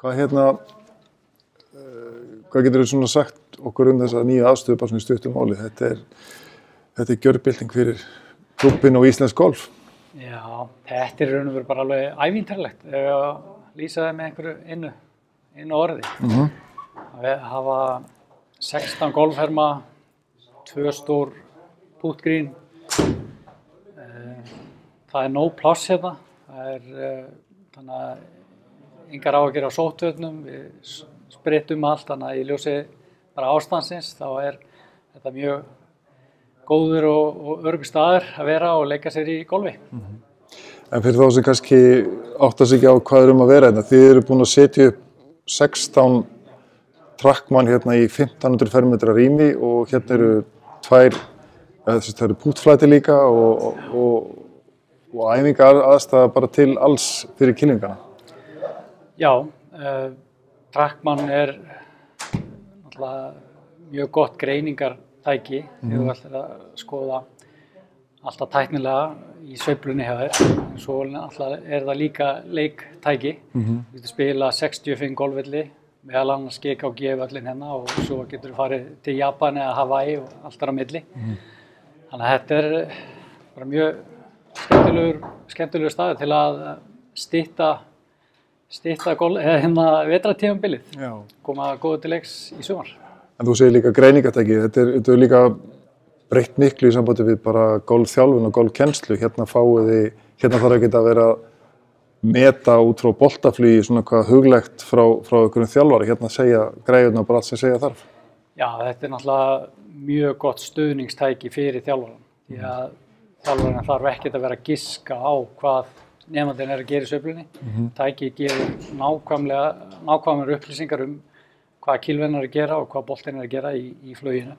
Hvað getur þú svona sagt okkur þessa nýju aðstöðu bara svona í stuttu máli? Þetta er gjörbylting fyrir klúbbinn og íslensk golf. Já, þetta er raun og veru bara alveg ævintýralegt ef ég lýsa það með einhverju einu orði. Að hafa 16 golfherma, 2 stór púttgrín. Það er nóg pláss hérna. Þannig að engar áhyggjur á sóttvörnum. Við spritum allt, þannig að í ljósi bara ástandsins þá er þetta mjög góður og öruggur staður að vera og leika sér í golfi. En fyrir þá sem kannski áttar sig ekki á hvað að vera hérna, þið eru búin að setja upp 16 trackmann hérna í 1500 fermetra rými og hérna eru það eru púttflæti líka og æfingar aðstæða bara til alls fyrir kylfingana. Já, trackmann er náttúrulega mjög gott greiningartæki þegar þú ætlar að skoða alltaf tæknilega í sveiflunni hjá þér. Svo alltaf er það líka leiktæki. Þú getur spila 65 golfvelli, meðal annars GKG-völlin hérna og svo getur þú farið til Japan eða Hawaii og allt þar á milli. Þannig að þetta er bara mjög skemmtilegur staður til að stytta vetrartímabilið, koma góðu til leiks í sumar. En þú segir líka greiningartæki, þetta er líka breytt miklu í sambandi við bara golfþjálfun og golfkennslu. Hérna þarf ekki að vera að meta út frá boltaflugi svona hvað huglegt frá einhverjum þjálfara. Hérna segja greiðurnar bara allt sem segja þarf. Já, þetta er náttúrulega mjög gott stuðningstæki fyrir þjálfaran. Því að þjálfarinn þarf ekkert að vera að giska á hvað nemandinn er að gera í sveiflunni. Tækið gefur nákvæmar upplýsingar hvað kylfinn er að gera og hvað boltinn er að gera í fluginu.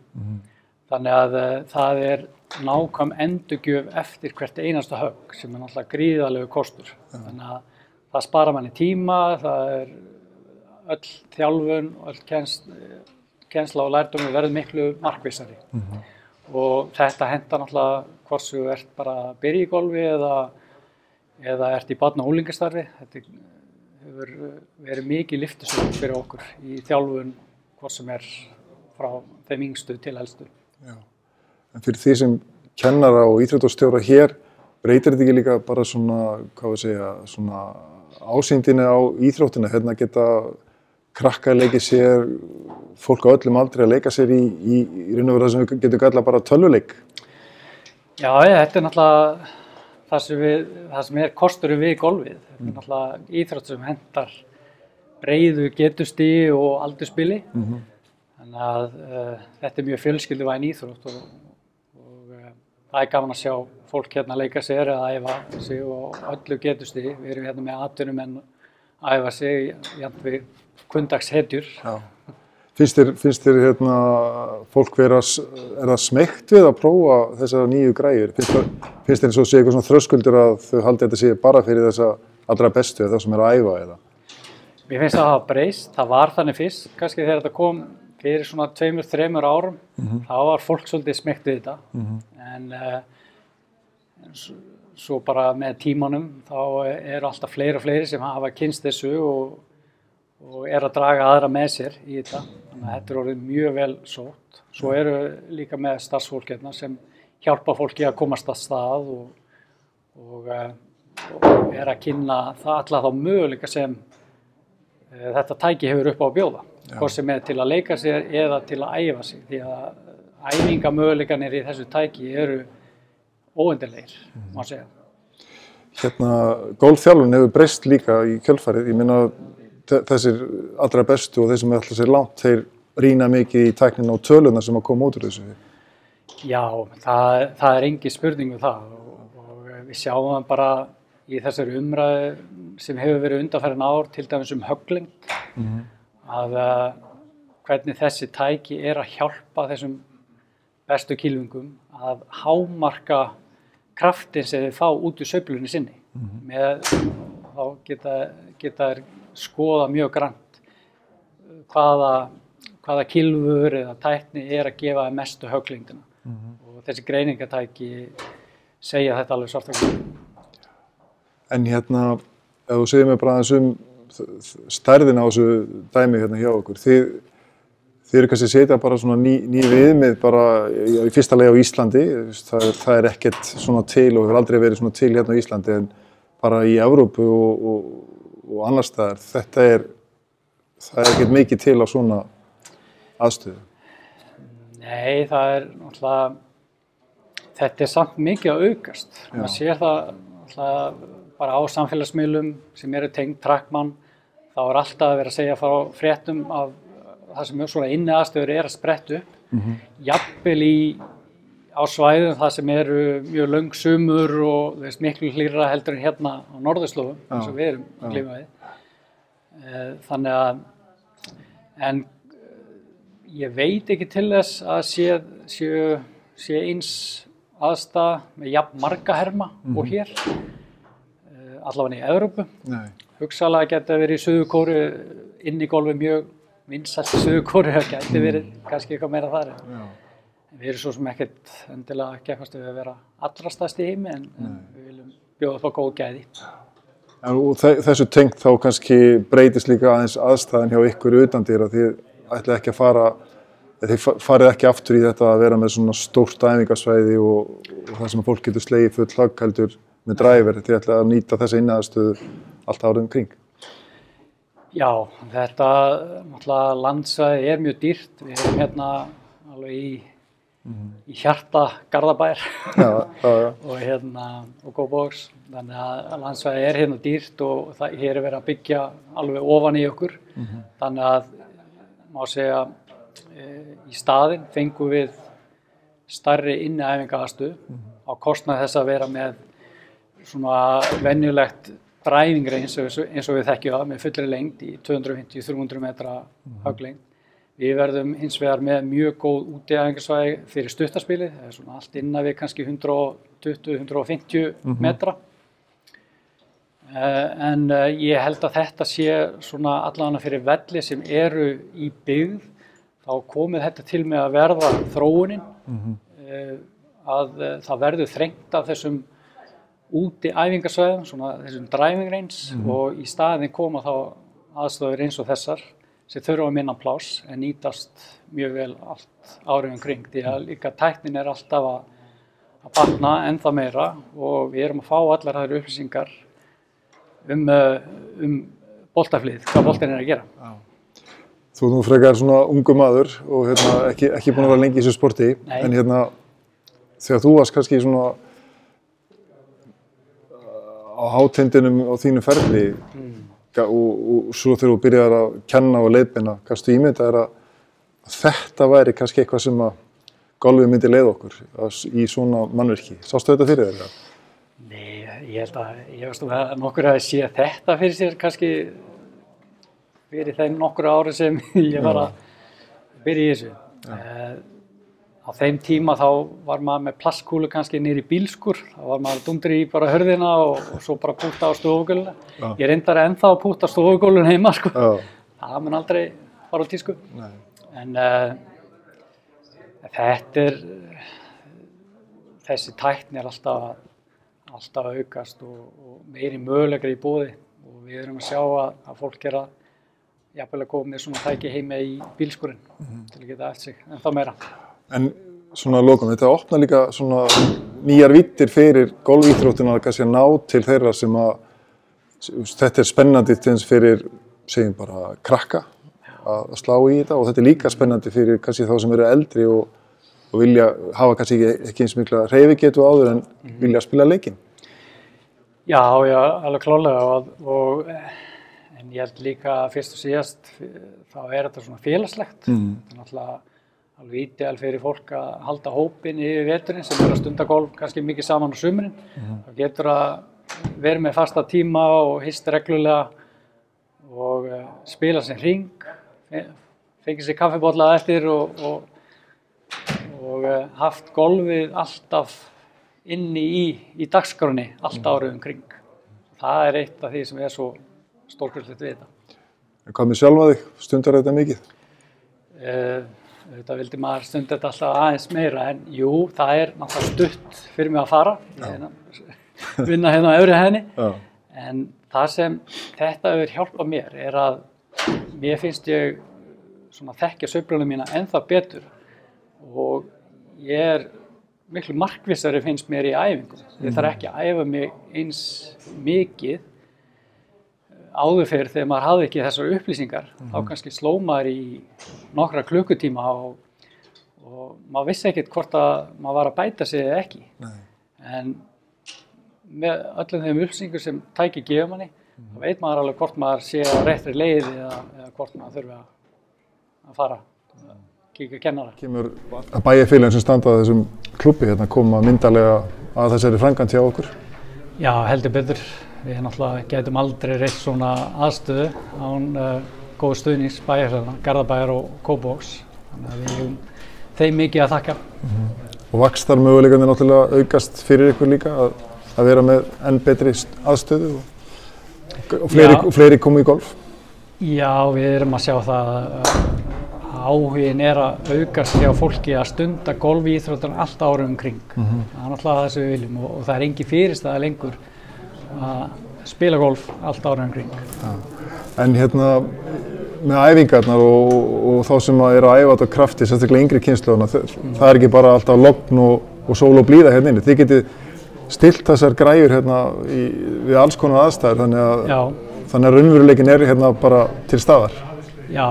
Þannig að það er nákvæm endurgjöf eftir hvert einasta högg sem er náttúrulega gríðarlegur kostur. Þannig að það spara manni tíma, það er öll þjálfun og öll kennsla og lærdómur verður miklu markvissari. Og þetta hentar náttúrulega hvort þú ert bara að byrja í golfi eða ert í barna- og unglingastarfi. Þetta hefur verið mikið lyftistöng fyrir okkur í þjálfun hvort sem er frá þeim yngstu til elstu. Já. En fyrir því sem kennara og íþróttastjóra hér, breytir þetta ekki líka bara svona ásýndinni á íþróttina? Hérna geta krakkar leikið sér, fólk á öllum aldri að leika sér í raun og veru það sem við getum kallað bara tölvuleik. Já, þetta er náttúrulega það sem er kosturinn við golfið. Þetta er náttúrulega íþrótt sem hentar breiðu getustigi og aldurspili. Þannig að þetta er mjög fjölskylduvæn íþrótt og það er gaman að sjá fólk hérna leika sér eða æfa sig á öllu getustigi. Við erum hérna með atvinnumenn að æfa sig jafnt við kundagshetjur. Finnst þér fólk er það smeykt við að prófa þessar nýju græjur? Finnst þér eins og sé eitthvað svona þröskuldur að þau haldi þetta sé bara fyrir þessa allra bestu eða það sem er að æfa eða? Mér finnst það að hafa breyst. Það var þannig fyrst, kannski þegar þetta kom fyrir svona 2-3 árum, þá var fólk svolítið smeykt við þetta. En svo bara með tímanum þá eru alltaf fleiri og fleiri sem hafa kynnst þessu og er að draga aðra með sér í þetta. Þannig að þetta er orðið mjög vel sótt. Svo eru líka með starfsfólk hérna sem hjálpa fólki að komast að stað og er að kynna alla þá möguleika sem þetta tæki hefur upp á að bjóða. Hvort sem er til að leika sér eða til að æfa sig. Því að æfingamöguleikanir í þessu tæki eru óendanlegir, má segja. Golfþjálfun hefur breyst líka í kjölfarið. Ég meina þessir allra bestu og þeir sem ætla sér langt, þeir rýna mikið í tæknina og töluna sem að koma út úr þessu. Já, það er engin spurning um það og við sjáum það bara í þessari umræðu sem hefur verið undanfarin ár, til dæmis höggling, að hvernig þessi tæki er að hjálpa þessum bestu kylfingum að hámarka kraftin sem þeir fá út úr sveiflunni sinni. Þá geta þeir skoða mjög grannt hvaða kylfur eða tækni er að gefa mestu högglingina. Og þessi greiningatæki segja þetta alveg svart á hvítu. En ef þú segir mér bara aðeins stærðin á þessu dæmi hérna hjá okkur. Þið eru kannski að setja bara svona ný viðmið bara í fyrsta lagi á Íslandi. Það er ekkert svona til og hefur aldrei verið svona til hérna á Íslandi en bara í Evrópu og annars staðar. Það er ekkert mikið til á svona aðstöðu. Nei, það er náttúrulega, þetta er samt mikið að aukast. Maður sér það náttúrulega bara á samfélagsmiðlum sem eru tengd Trackman, þá er alltaf að vera að segja frá fréttum af það sem svona inni aðstöður að spretta upp. Jafnvel á svæðum það sem eru mjög löng sumur og þú veist, miklu hlýrra heldur en hérna á norðurslóðum, eins og við erum að glíma við. Þannig að, en ég veit ekki til þess að sé eins aðstæða með jafn marga herma og hér, allavega í Evrópu. Hugsanlega geti verið í Suður-Kóreu innigólfi mjög vinsælt í Suður-Kóreu, það geti verið kannski eitthvað meira þar. Við erum svo sem ekkert endilega að keppast við að vera allra stærst í heimi en við viljum bjóða upp á góð gæði. Og þessu tengt þá kannski breytist líka aðeins aðstæðan hjá ykkur utandyra. Þið ætlið ekki að þið farið ekki aftur í þetta að vera með svona stórt æfingasvæði og það sem að fólk getur slegið full högg heldur með driver. Þið ætlið að nýta þessa inniaðstöðu allt árið kring. Já, þetta náttúrulega landsvæði er mjög dýrt. Við erum hérna alveg í hjarta Garðabæjar og Kópavogs. Þannig að landsvæði er hérna dýrt og hér er verið að byggja alveg ofan í okkur. Þannig að má segja í staðinn fengum við stærri inniæfingaaðstöðu á kostnað þess að vera með svona venjulegt driving range eins og við þekkjum það með fullri lengd í 250-300 metra högglengd. Við verðum hins vegar með mjög góð útiæfingasvæði fyrir stuttarspilið, það er svona allt innan við kannski 120-150 metra. En ég held að þetta sé svona allavega fyrir velli sem eru í byggð, þá komið þetta til með að verða þróunin, að það verður þrengt af þessum útiæfingasvæðum, svona þessum driving range og í staðinn koma þá aðstæður eins og þessar sem þurfa að minna pláss en nýtast mjög vel allt árið kring því að líka tæknin er alltaf að batna ennþá meira og við erum að fá allar þær upplýsingar boltaflið, hvað boltinn er að gera. Þú ert nú frekar svona ungur maður og ekki búin að vera lengi í þessu sporti. Nei. En þegar þú varst kannski svona á hátindinum á þínu ferli og svo þegar þú byrjar að kenna og leiðbeina, kannski ímyndaðir að þetta væri kannski eitthvað sem að golfið myndi leiða okkur í svona mannvirki. Sástu þetta fyrir þér? Nei, ég veist að nokkur hafi séð þetta fyrir sér kannski fyrir þeim nokkur ári sem ég var að byrja í þessu. Á þeim tíma þá var maður með plastkúlu kannski niður í bílskur, þá var maður dundri í bara hörðina og svo bara púta á stofugólfinu. Ég reyndar ennþá að púta stofugólfinu heima, sko. Það mun aldrei fara á tísku. En þessi tækni er alltaf að aukast og meiri möguleikar í boði og við erum að sjá að fólk er að jafnvel að koma með svona tæki heima í bílskurinn til að geta eftir sig ennþá meira. En svona að lokum, þetta opnar líka svona nýjar víddir fyrir golfíþróttuna kannski að ná til þeirra sem að þetta er spennandi til þess fyrir, segjum bara, krakka að slá í þetta og þetta er líka spennandi fyrir kannski þá sem eru eldri og vilja hafa kannski ekki eins mikla hreyfigetu áður en vilja spila leikinn. Já, alveg klárlega en ég held líka fyrst og síðast þá er þetta svona félagslegt. Þetta er náttúrulega alveg ídeal fyrir fólk að halda hópinn yfir veturinn sem er að stunda golf kannski mikið saman á sumrin. Það getur að vera með fasta tíma og hist reglulega og spila sem hring, fengið sér kaffibolla eftir og haft golfið alltaf inni í dagskránni allt árið kring. Það er eitt af því sem er svo stórkostlegt við þetta. Hvað með sjálfa þig? Stundar þetta mikið? Þetta vildi maður stunda þetta alltaf aðeins meira en jú, það er náttúrulega stutt fyrir mig að fara. Ég vinna hérna á efri hæðinni En það sem þetta hefur hjálpað mér að mér finnst ég svona þekkja sveifluna mína ennþá betur og ég miklu markvissari finnst mér í æfingum. Ég þarf ekki að æfa mig eins mikið áður fyrr þegar maður hafði ekki þessar upplýsingar. Þá kannski sló maður í nokkra klukkutíma og maður vissi ekkert hvort að maður var að bæta sig eða ekki. Nei. En með öllum þeim upplýsingur sem tæki gefa manni, þá veit maður alveg hvort maður sé á réttri leið eða hvort maður þurfi að fara að kíkja kennara. Kemur að bæjarfélögin sem standa að þessum klubbi hérna koma myndarlega að þessari framkvæmd hjá okkur? Já, heldur betur. Við náttúrulega getum aldrei reitt svona aðstöðu án góð stuðnings bæjarfélaganna, Garðabæjar og Kópavogs. Þannig að við höfum þeim mikið að þakka. Og vaxtarmöguleikarnir náttúrulega aukast fyrir ykkur líka að vera með enn betri aðstöðu og fleiri komu í golf? Já, við erum að sjá það að áhugin að aukast hjá fólki að stunda golfíþróttir allt árið umkring. Það er náttúrulega það sem við viljum og það er engin fyrirstaða lengur að spila golf allt árið umkring. Ja. En hérna með æfingarnar og þá sem að að æfa þetta krafti, sérstaklega yngri kynslóðana, það er ekki bara alltaf logn og sól og blíða hérna inni. Þið getið stilt þessar græjur hérna við alls konar aðstæður, þannig að raunveruleikin hérna bara til staðar. Já,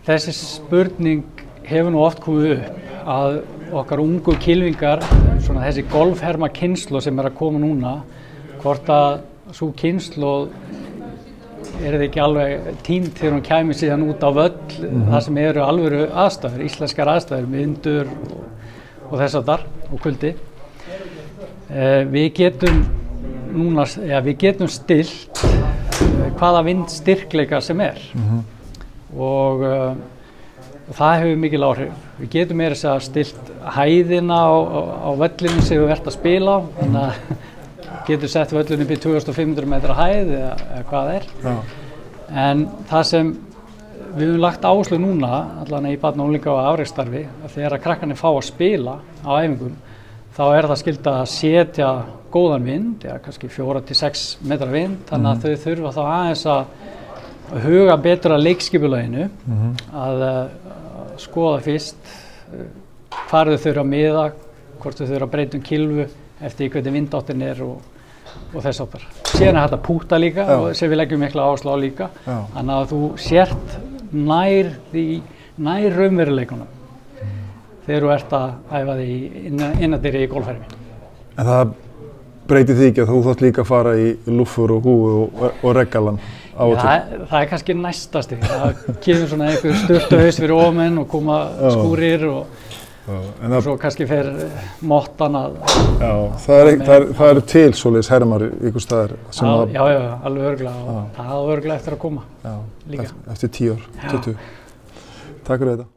þessi spurning hefur nú oft komið upp að okkar ungu kylfingar, svona þessi golfherma kynslóð sem að koma núna, hvort að sú kynslóð það ekki alveg tímt þegar hún kæmi síðan út á völl, það sem eru alvöru aðstæður, íslenskar aðstæður, vindur og þess að þar og kuldi. Við getum stilt hvaða vindstyrkleika sem og það hefur mikil áhrif. Við getum meira að segja stilt hæðina á völlinu sem við ert að spila á, þannig að getur sett völlinu upp í 2500 metra hæð eða hvað það er. Já. En það sem við höfum lagt áherslu núna, allavega í barna- og unglinga- og afreksstarfi, að þegar að krakkarnir fá að spila á æfingum, þá það skylda að setja góðan vind, eða kannski 4 til 6 metra vind, þannig að þau þurfa þá aðeins að huga betur að leikskipulaginu, að skoða fyrst hvar þau þurfa að miða, hvort þau þurfa að breyta kylfu eftir hvernig vindáttin og þess áttar. Síðan þetta púta líka, sem við leggjum mikla áherslu á líka, þannig að þú sért nær raunveruleikunum þegar þú ert að æfa þig innandyra í golfhermi. En það breytir því ekki að þú þarft líka að fara í lúffur og húfu og reggalan á og til? Það kannski næsta stig. Það kemur svona einhver sturtuhaus fyrir ofan og koma skúrir og svo kannski fer mottan að... Já, það eru til svoleiðis hermar ykkur staðar sem að... Já, alveg örugglega og það á örugglega eftir að koma líka. Eftir 10 ár, 20. Takk fyrir þetta.